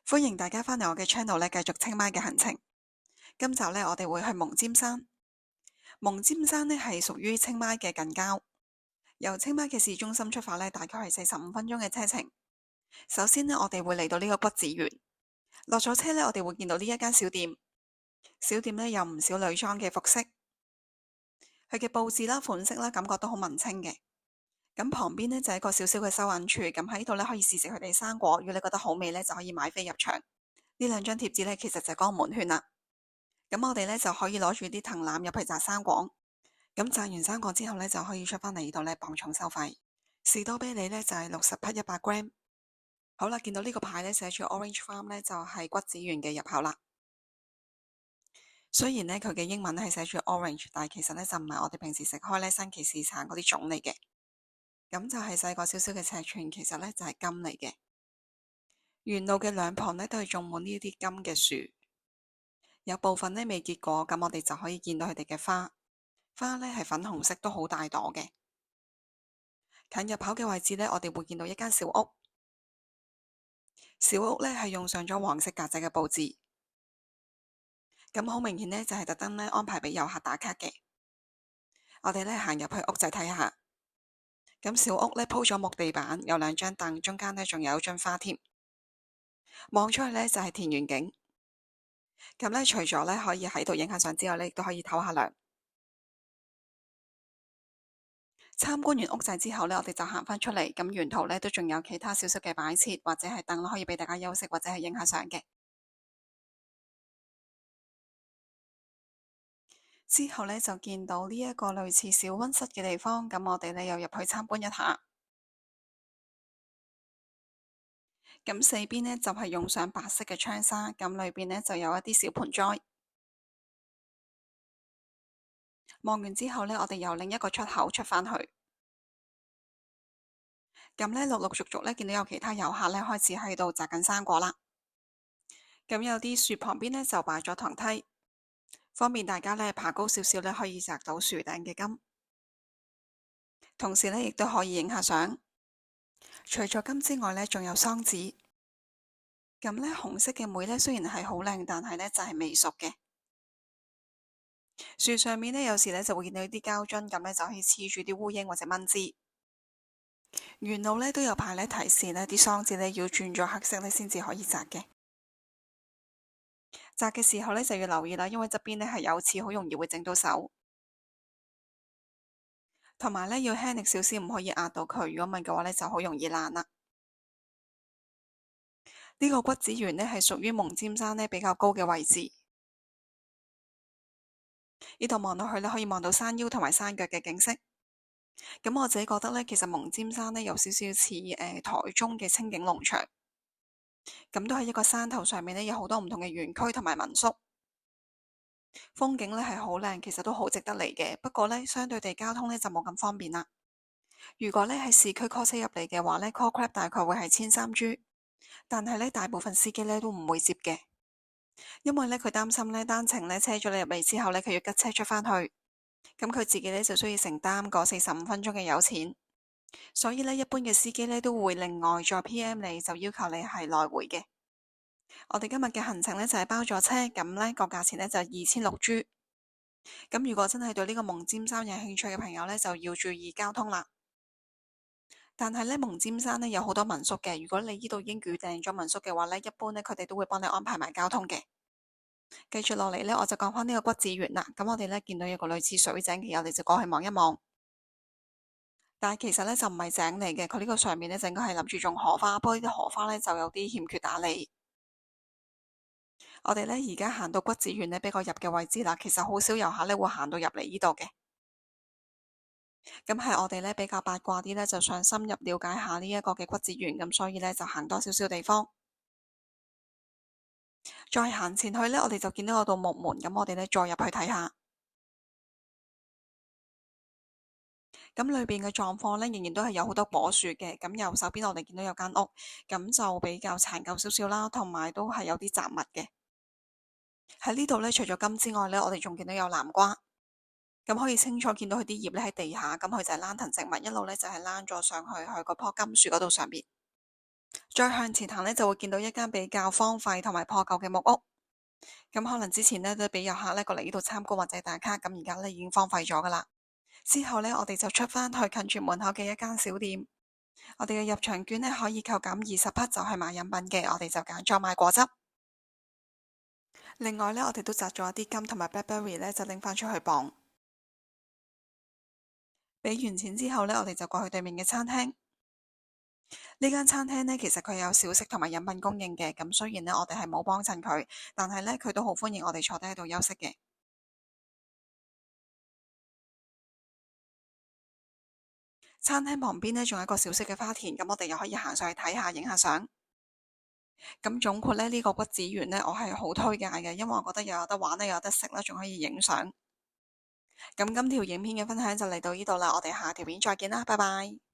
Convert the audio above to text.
歡迎大家返嚟我嘅 channel 咧，繼續清邁嘅行程。今集咧，我哋會去蒙尖山。蒙尖山咧係屬於清邁嘅近郊，由清邁嘅市中心出發咧，大概係45分鐘嘅車程。首先呢，我哋會嚟到呢個骨子園，落咗車咧，我哋會見到呢一間小店。小店咧有唔少女裝嘅服飾，佢嘅佈置啦、款式啦，感覺都好文青嘅。咁旁邊呢，就係一個小小嘅收銀處，咁喺度咧可以試食佢哋生果，如果你覺得好味咧，就可以買飛入場。呢兩張貼紙咧，其實就係嗰個門券啦。咁我哋咧就可以攞住啲藤籃入去摘生果，咁摘完生果之後咧就可以出返嚟呢度咧磅重收費。士多啤梨咧就係60匹100 gram。好啦，見到呢個牌咧寫住 Orange Farm 咧就係骨子園嘅入口啦。雖然咧佢嘅英文係寫住 Orange，但係其實咧就唔係我哋平時食開咧新奇士橙嗰啲種嚟嘅。咁就係細個少少嘅尺寸，其實咧就係金嚟嘅。沿路嘅兩旁咧都係種滿呢啲金嘅樹。有部分呢未結果，咁我哋就可以見到佢哋嘅花，花呢係粉紅色，都好大朵嘅。近入口嘅位置呢，我哋會見到一間小屋，小屋呢係用上咗黃色格仔嘅佈置，咁好明顯呢，就係特登呢安排俾遊客打卡嘅。我哋呢行入去屋仔睇下，咁小屋呢鋪咗木地板，有2張凳，中間呢仲有一樽花添。望出去呢，就係田園景。咁呢，除咗呢可以喺度影下相之外呢，亦都可以唞下涼。參觀完屋仔之後呢，我哋就行返出嚟，咁沿途呢都仲有其他少少嘅擺設或者係凳可以俾大家休息或者係影下相嘅。之後呢，就見到呢一個類似小溫室嘅地方，咁我哋呢又入去參觀一下。咁四邊呢，就係用上白色嘅窗紗，咁裏邊呢就有一啲小盆栽。望完之後呢，我哋由另一個出口出返去。咁呢，陸陸續續呢，見到有其他遊客呢開始喺度摘緊生果啦。咁有啲樹旁邊呢，就擺咗藤梯，方便大家呢爬高少少呢可以摘到樹頂嘅金。同時呢，亦都可以影下相。除咗金之外呢，仲有桑子。咁呢，紅色嘅莓呢，雖然係好靚，但係呢就係未熟嘅。樹上面呢，有時呢就會見到啲膠樽，咁呢就可以黐住啲烏蠅或者蚊滋。沿路呢都有牌呢提示呢啲桑子呢要轉咗黑色呢先至可以摘嘅。摘嘅時候呢就要留意啦，因為側邊呢係有刺，好容易會整到手。同埋呢要輕力少少，唔可以壓到佢，如果唔係嘅話呢就好容易爛啦。呢個骨子園呢係屬於蒙尖山呢比較高嘅位置。呢度望落去呢可以望到山腰同埋山腳嘅景色。咁我自己覺得呢，其實蒙尖山呢有少少似台中嘅清境農場。咁都係一個山頭上面呢，有好多唔同嘅園區同埋民宿，風景呢係好靚，其實都好值得嚟嘅。不過呢，相對地交通呢就冇咁方便啦。如果呢喺市區 call 車入嚟嘅話呢 call grab 大概會係13銖，但係呢大部分司機呢都唔會接嘅，因為呢佢擔心呢單程呢車咗你入嚟之後呢，佢要吉車出返去，咁佢自己呢就需要承擔嗰45分鐘嘅油錢，所以呢一般嘅司機呢都會另外再 PM 你，就要求你係來回嘅。我哋今日嘅行程呢就係包咗車，咁呢個價錢呢就26銖。咁如果真係對呢個蒙尖山有興趣嘅朋友呢，就要注意交通啦。但係呢，蒙尖山呢有好多民宿嘅，如果你呢度已經預訂咗民宿嘅話呢，一般呢佢哋都會幫你安排埋交通嘅。繼續落嚟呢，我就講返呢個骨子園啦。咁我哋呢見到有個類似水井嘅，我哋就過去望一望。但係其實呢就唔係井嚟嘅，佢呢個上面呢就應該係諗住種荷花，不過呢啲荷花呢就有啲欠缺打理。我哋呢而家行到骨子園呢比較入嘅位置啦，其實好少遊客呢會行到入嚟呢度嘅。咁係我哋呢比較八卦啲呢，就想深入了解下呢一個嘅骨子園，咁所以呢就行多少少地方。再行前去呢，我哋就見到嗰道木門，咁我哋呢再入去睇下。咁裏邊嘅狀況呢，仍然都係有好多果樹嘅。咁右手邊我哋見到有間屋，咁就比較殘舊少少啦，同埋都係有啲雜物嘅。喺呢度呢，除咗金之外呢，我哋仲見到有南瓜。咁可以清楚見到佢啲葉咧喺地下，咁佢就係躝藤植物，一路咧就係躝咗上去嗰棵金樹嗰度上邊。再向前行呢，就會見到一間比較荒廢同埋破舊嘅木屋。咁可能之前呢，都俾遊客呢過嚟呢度參觀或者打卡，咁而家呢已經荒廢咗噶啦。之後呢，我哋就出返去近住門口嘅一間小店。我哋嘅入場券呢，可以扣減20匹，就係買飲品嘅，我哋就揀咗買果汁。另外呢，我哋都摘咗一啲金同埋 blackberry 呢，就拎返出去磅。俾完錢之後呢，我哋就過去對面嘅餐廳。呢間餐廳呢，其實佢有小食同埋飲品供應嘅。咁雖然呢，我哋係冇幫襯佢，但係呢，佢都好歡迎我哋坐低喺度休息嘅。餐廳旁邊呢，仲有一個小式嘅花田，咁我哋又可以行上去睇下，影下相。咁總括呢，呢個骨子園呢，我係好推介嘅，因為我覺得又有得玩啦，又有得食啦，仲可以影相。咁今條影片嘅分享就嚟到呢度啦，我哋下條片再見啦，拜拜。